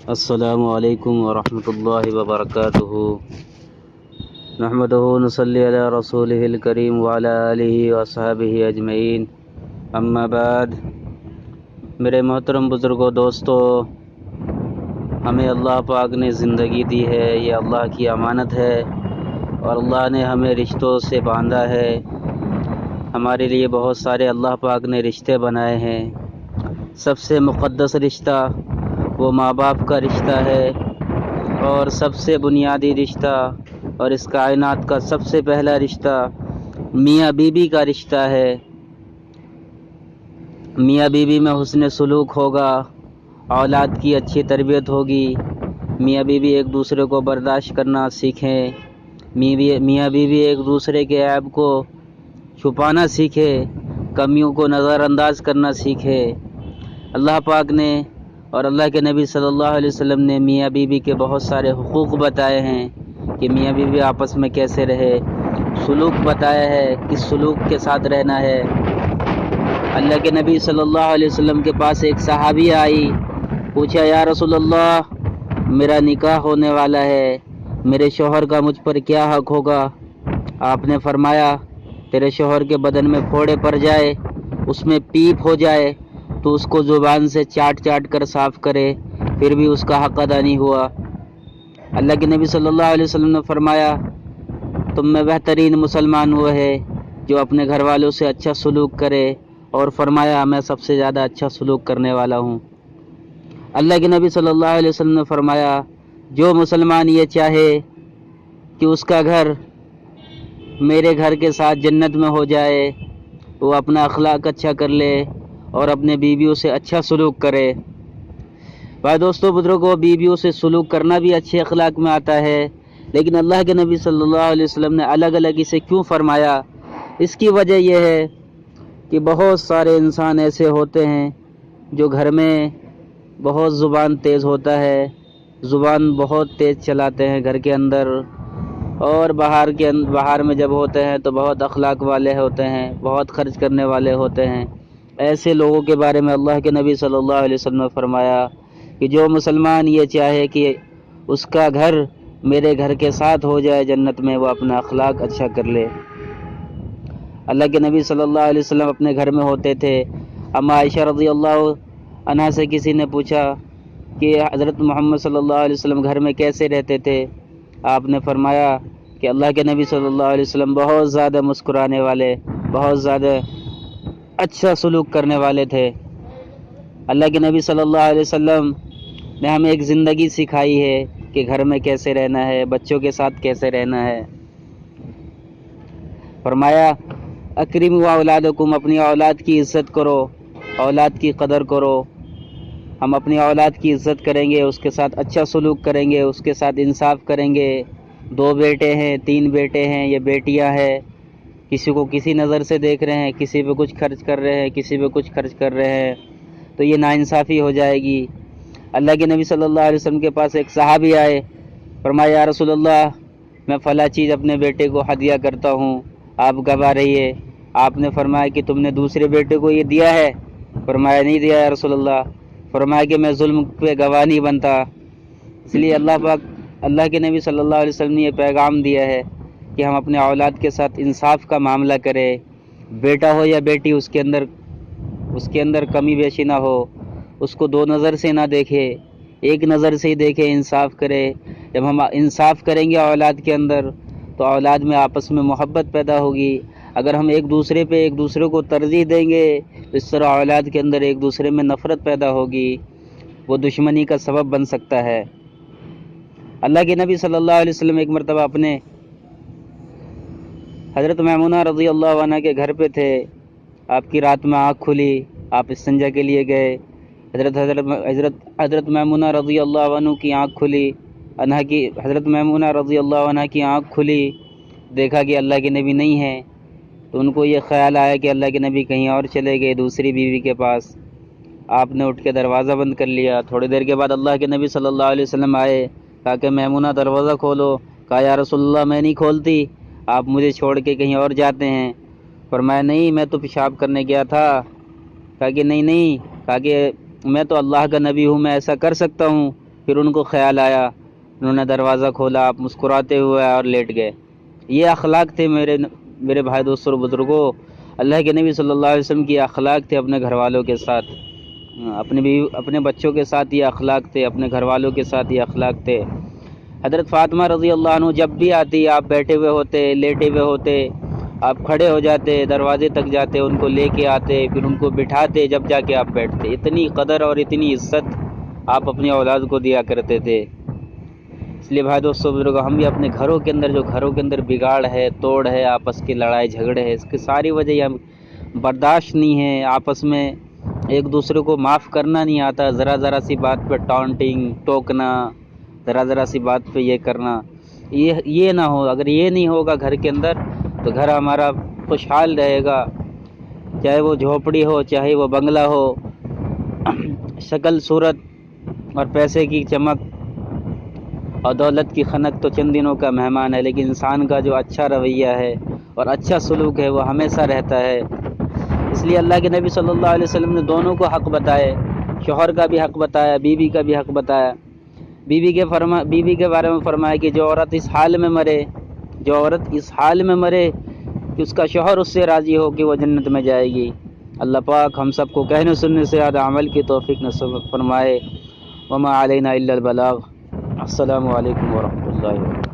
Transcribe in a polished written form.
السلام علیکم ورحمۃ اللہ وبرکاتہ نحمدہ نصلی علی رسولہ الکریم وعلی آلہ وصحبہ اجمعین اما بعد۔ میرے محترم بزرگوں، دوستو، ہمیں اللہ پاک نے زندگی دی ہے، یہ اللہ کی امانت ہے اور اللہ نے ہمیں رشتوں سے باندھا ہے۔ ہمارے لیے بہت سارے اللہ پاک نے رشتے بنائے ہیں۔ سب سے مقدس رشتہ وہ ماں باپ کا رشتہ ہے، اور سب سے بنیادی رشتہ اور اس کائنات کا سب سے پہلا رشتہ میاں بیوی کا رشتہ ہے۔ میاں بیوی میں حسن سلوک ہوگا، اولاد کی اچھی تربیت ہوگی، میاں بیوی ایک دوسرے کو برداشت کرنا سیکھیں، میاں بیوی ایک دوسرے کے عیب کو چھپانا سیکھے، کمیوں کو نظر انداز کرنا سیکھے۔ اللہ پاک نے اور اللہ کے نبی صلی اللہ علیہ وسلم نے میاں بیوی کے بہت سارے حقوق بتائے ہیں کہ میاں بیوی آپس میں کیسے رہے، سلوک بتایا ہے، کس سلوک کے ساتھ رہنا ہے۔ اللہ کے نبی صلی اللہ علیہ وسلم کے پاس ایک صحابی آئی، پوچھا یا رسول اللہ، میرا نکاح ہونے والا ہے، میرے شوہر کا مجھ پر کیا حق ہوگا؟ آپ نے فرمایا، تیرے شوہر کے بدن میں پھوڑے پڑ جائے، اس میں پیپ ہو جائے تو اس کو زبان سے چاٹ چاٹ کر صاف کرے، پھر بھی اس کا حق ادا نہیں ہوا۔ اللہ کے نبی صلی اللہ علیہ وسلم نے فرمایا، تم میں بہترین مسلمان وہ ہے جو اپنے گھر والوں سے اچھا سلوک کرے، اور فرمایا میں سب سے زیادہ اچھا سلوک کرنے والا ہوں۔ اللہ کے نبی صلی اللہ علیہ وسلم نے فرمایا، جو مسلمان یہ چاہے کہ اس کا گھر میرے گھر کے ساتھ جنت میں ہو جائے، وہ اپنا اخلاق اچھا کر لے اور اپنے بیویوں سے اچھا سلوک کرے۔ بھائی دوستو بزرگوں، بیویوں سے سلوک کرنا بھی اچھے اخلاق میں آتا ہے، لیکن اللہ کے نبی صلی اللہ علیہ وسلم نے الگ الگ اسے کیوں فرمایا؟ اس کی وجہ یہ ہے کہ بہت سارے انسان ایسے ہوتے ہیں جو گھر میں بہت زبان تیز ہوتا ہے، زبان بہت تیز چلاتے ہیں گھر کے اندر، اور باہر میں جب ہوتے ہیں تو بہت اخلاق والے ہوتے ہیں، بہت خرچ کرنے والے ہوتے ہیں۔ ایسے لوگوں کے بارے میں اللہ کے نبی صلی اللہ علیہ وسلم نے فرمایا کہ جو مسلمان یہ چاہے کہ اس کا گھر میرے گھر کے ساتھ ہو جائے جنت میں، وہ اپنا اخلاق اچھا کر لے۔ اللہ کے نبی صلی اللہ علیہ وسلم اپنے گھر میں ہوتے تھے۔ اما عائشہ رضی اللہ عنہا سے کسی نے پوچھا کہ حضرت محمد صلی اللہ علیہ وسلم گھر میں کیسے رہتے تھے؟ آپ نے فرمایا کہ اللہ کے نبی صلی اللہ علیہ وسلم بہت زیادہ مسکرانے والے، بہت زیادہ اچھا سلوک کرنے والے تھے۔ اللہ کے نبی صلی اللہ علیہ وسلم نے ہمیں ایک زندگی سکھائی ہے کہ گھر میں کیسے رہنا ہے، بچوں کے ساتھ کیسے رہنا ہے۔ فرمایا، اکرموا اولادکم، اپنی اولاد کی عزت کرو، اولاد کی قدر کرو۔ ہم اپنی اولاد کی عزت کریں گے، اس کے ساتھ اچھا سلوک کریں گے، اس کے ساتھ انصاف کریں گے۔ 2 بیٹے ہیں، 3 بیٹے ہیں، یہ بیٹیاں ہیں، کسی کو کسی نظر سے دیکھ رہے ہیں، کسی پہ کچھ خرچ کر رہے ہیں، کسی پہ کچھ خرچ کر رہے ہیں، تو یہ ناانصافی ہو جائے گی۔ اللہ کے نبی صلی اللہ علیہ وسلم کے پاس ایک صحابی آئے، فرمایا یا رسول اللہ، میں فلاں چیز اپنے بیٹے کو ہدیہ کرتا ہوں، آپ گواہ رہیے۔ آپ نے فرمایا کہ تم نے دوسرے بیٹے کو یہ دیا ہے؟ فرمایا نہیں دیا یا رسول اللہ۔ فرمایا کہ میں ظلم پہ گواہ نہیں بنتا۔ اس لیے اللہ کے نبی صلی اللہ علیہ وسلم نے یہ پیغام دیا ہے کہ ہم اپنے اولاد کے ساتھ انصاف کا معاملہ کریں، بیٹا ہو یا بیٹی، اس کے اندر کمی بیشی نہ ہو، اس کو 2 نظر سے نہ دیکھے، ایک نظر سے ہی دیکھے، انصاف کرے۔ جب ہم انصاف کریں گے اولاد کے اندر تو اولاد میں آپس میں محبت پیدا ہوگی۔ اگر ہم ایک دوسرے کو ترجیح دیں گے تو اس طرح اولاد کے اندر ایک دوسرے میں نفرت پیدا ہوگی، وہ دشمنی کا سبب بن سکتا ہے۔ اللہ کے نبی صلی اللہ علیہ وسلم ایک مرتبہ اپنے حضرت میمونہ رضی اللہ عنہ کے گھر پہ تھے۔ آپ کی رات میں آنکھ کھلی، آپ استنجا کے لیے گئے، حضرت میمونہ رضی اللہ عنہ کی آنکھ کھلی، حضرت میمونہ رضی اللہ عنہ کی آنکھ کھلی، دیکھا کہ اللہ کے نبی نہیں ہیں، تو ان کو یہ خیال آیا کہ اللہ کے نبی کہیں اور چلے گئے دوسری بیوی کے پاس۔ آپ نے اٹھ کے دروازہ بند کر لیا۔ تھوڑی دیر کے بعد اللہ کے نبی صلی اللہ علیہ وسلم آئے، کہا کہ میمونہ دروازہ کھولو۔ کہا یا رسول اللہ میں نہیں کھولتی، آپ مجھے چھوڑ کے کہیں اور جاتے ہیں۔ فرمایا نہیں، میں تو پیشاب کرنے گیا تھا۔ کہا کہ نہیں، کہا کہ میں تو اللہ کا نبی ہوں، میں ایسا کر سکتا ہوں۔ پھر ان کو خیال آیا، انہوں نے دروازہ کھولا، آپ مسکراتے ہوئے اور لیٹ گئے۔ یہ اخلاق تھے میرے بھائی دوستوں اور بزرگوں، اللہ کے نبی صلی اللہ علیہ وسلم کی اخلاق تھے اپنے گھر والوں کے ساتھ، اپنے بچوں کے ساتھ یہ اخلاق تھے، اپنے گھر والوں کے ساتھ یہ اخلاق تھے۔ حضرت فاطمہ رضی اللہ عنہ جب بھی آتی، آپ بیٹھے ہوئے ہوتے، لیٹے ہوئے ہوتے، آپ کھڑے ہو جاتے، دروازے تک جاتے، ان کو لے کے آتے، پھر ان کو بٹھاتے، جب جا کے آپ بیٹھتے۔ اتنی قدر اور اتنی عزت آپ اپنی اولاد کو دیا کرتے تھے۔ اس لیے بھائی دوستو بزرگوں، ہم بھی اپنے گھروں کے اندر بگاڑ ہے، توڑ ہے، آپس کی لڑائی جھگڑے ہے، اس کی ساری وجہ یہ برداشت نہیں ہے، آپس میں ایک دوسرے کو معاف کرنا نہیں آتا، ذرا سی بات پہ ٹانٹنگ، ٹوکنا، ذرا سی بات پہ یہ کرنا، یہ نہ ہو۔ اگر یہ نہیں ہوگا گھر کے اندر تو گھر ہمارا خوشحال رہے گا، چاہے وہ جھوپڑی ہو، چاہے وہ بنگلہ ہو۔ شکل صورت اور پیسے کی چمک اور دولت کی خنک تو چند دنوں کا مہمان ہے، لیکن انسان کا جو اچھا رویہ ہے اور اچھا سلوک ہے وہ ہمیشہ رہتا ہے۔ اس لیے اللہ کے نبی صلی اللہ علیہ وسلم نے دونوں کو حق بتائے، شوہر کا بھی حق بتایا، بیوی کا بھی حق بتایا۔ بیوی کے بارے میں فرمایا کہ جو عورت اس حال میں مرے کہ اس کا شوہر اس سے راضی ہو کہ وہ جنت میں جائے گی۔ اللہ پاک ہم سب کو کہنے سننے سے زیادہ عمل کی توفیق نصیب فرمائے۔ وما علینا الا البلاغ۔ السلام علیکم ورحمۃ اللہ وبرکاتہ۔